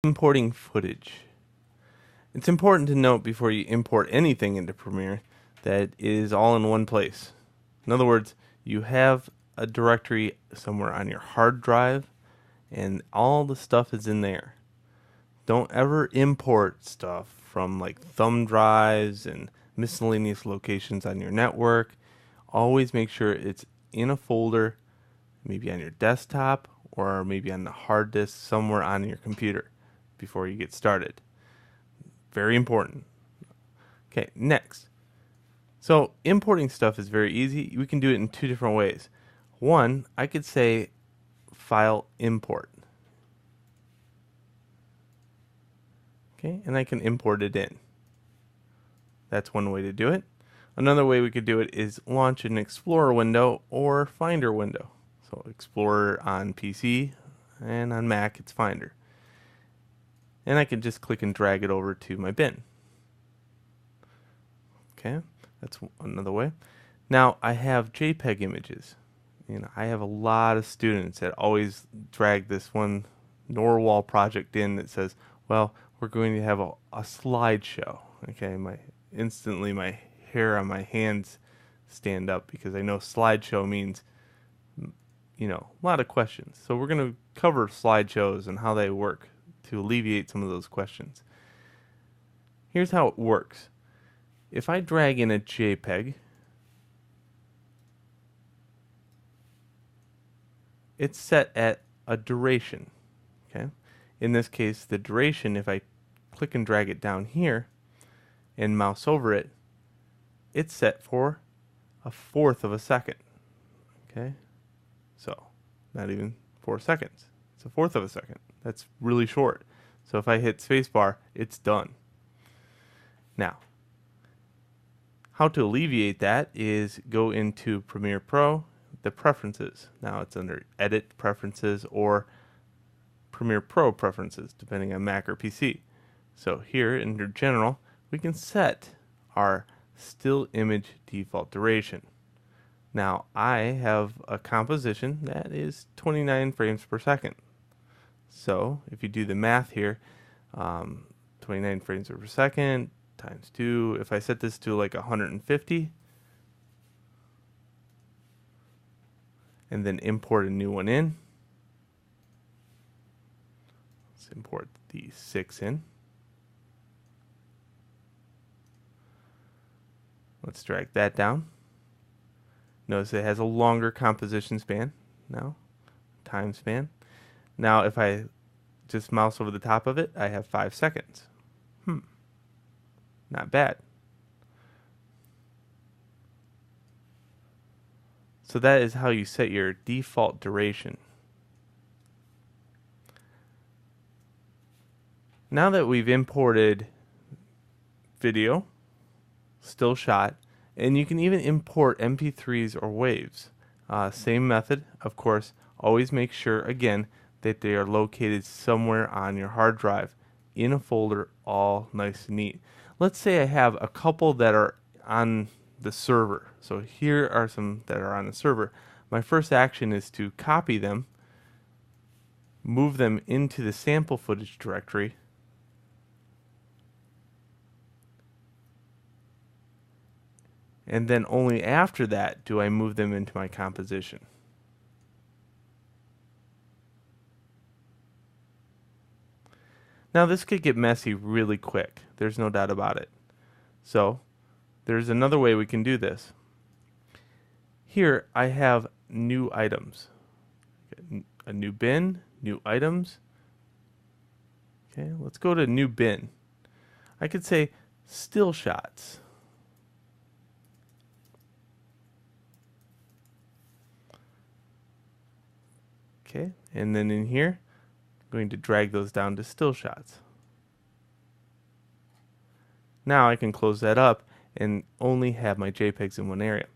Importing footage. It's important to note before you import anything into Premiere that it is all in one place. In other words, you have a directory somewhere on your hard drive and all the stuff is in there. Don't ever import stuff from like thumb drives and miscellaneous locations on your network. Always make sure it's in a folder, maybe on your desktop or maybe on the hard disk somewhere on your computer before you get started. Very important. Okay, next. So importing stuff is very easy. We can do it in two different ways. One, I could say file import. Okay, and I can import it in. That's one way to do it. Another way we could do it is launch an Explorer window or Finder window. So Explorer on PC and on Mac it's Finder. And I can just click and drag it over to my bin. Okay, that's another way. Now I have JPEG images. I have a lot of students that always drag this one Norwal project in that says, well, we're going to have a slideshow. Okay, instantly my hair on my hands stand up because I know slideshow means a lot of questions. So we're going to cover slideshows and how they work to alleviate some of those questions. Here's how it works. If I drag in a JPEG, it's set at a duration. Okay? In this case, the duration, if I click and drag it down here and mouse over it, it's set for 1/4 of a second. Okay? So, not even 4 seconds. It's 1/4 of a second. That's really short. So if I hit spacebar, it's done. Now, how to alleviate that is go into Premiere Pro, the preferences. Now it's under Edit Preferences or Premiere Pro Preferences, depending on Mac or PC. So here under General, we can set our still image default duration. Now I have a composition that is 29 frames per second. So if you do the math here, 29 frames per second times 2, if I set this to like 150 and then import a new one in, let's import the 6 in. Let's drag that down. Notice it has a longer composition span now, time span. Now if I just mouse over the top of it, I have 5 seconds. Not bad. So that is how you set your default duration. Now that we've imported video, still shot, and you can even import MP3s or waves. Same method, of course. Always make sure, again, that they are located somewhere on your hard drive in a folder, all nice and neat. Let's say I have a couple that are on the server. So here are some that are on the server. My first action is to copy them, move them into the sample footage directory, and then only after that do I move them into my composition. Now this could get messy really quick. There's no doubt about it. So there's another way we can do this. Here I have new items. A new bin, new items. Okay, let's go to new bin. I could say still shots. Okay, and then in here, I'm going to drag those down to still shots. Now I can close that up and only have my JPEGs in one area.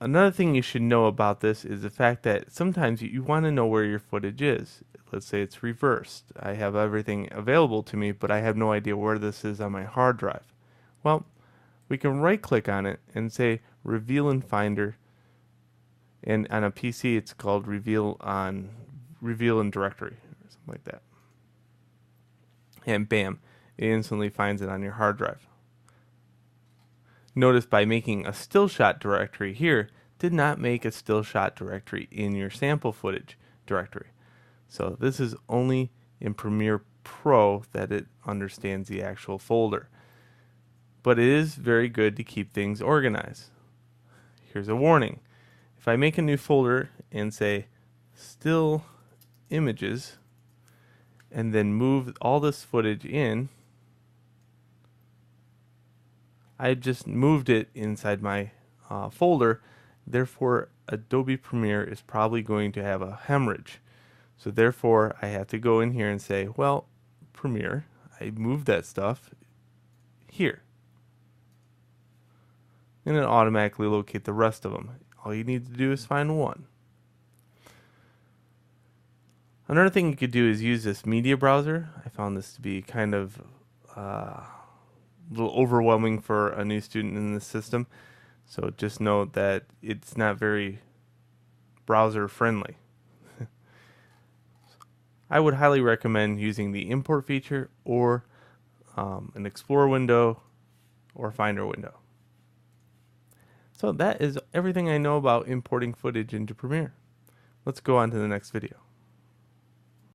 Another thing you should know about this is the fact that sometimes you want to know where your footage is. Let's say it's reversed. I have everything available to me, but I have no idea where this is on my hard drive. Well, we can right click on it and say Reveal in Finder, and on a PC it's called Reveal in Directory or something like that. and bam, it instantly finds it on your hard drive. Notice by making a still shot directory here, did not make a still shot directory in your sample footage directory. So this is only in Premiere Pro that it understands the actual folder. But it is very good to keep things organized. Here's a warning. If I make a new folder and say still images and then move all this footage in, I just moved it inside my folder. Therefore, Adobe Premiere is probably going to have a hemorrhage. So therefore, I have to go in here and say, well, Premiere, I moved that stuff here. And it automatically locate the rest of them. All you need to do is find one. Another thing you could do is use this media browser. I found this to be kind of a little overwhelming for a new student in this system. So just note that it's not very browser friendly. I would highly recommend using the import feature or an Explorer window or Finder window. So that is everything I know about importing footage into Premiere. Let's go on to the next video.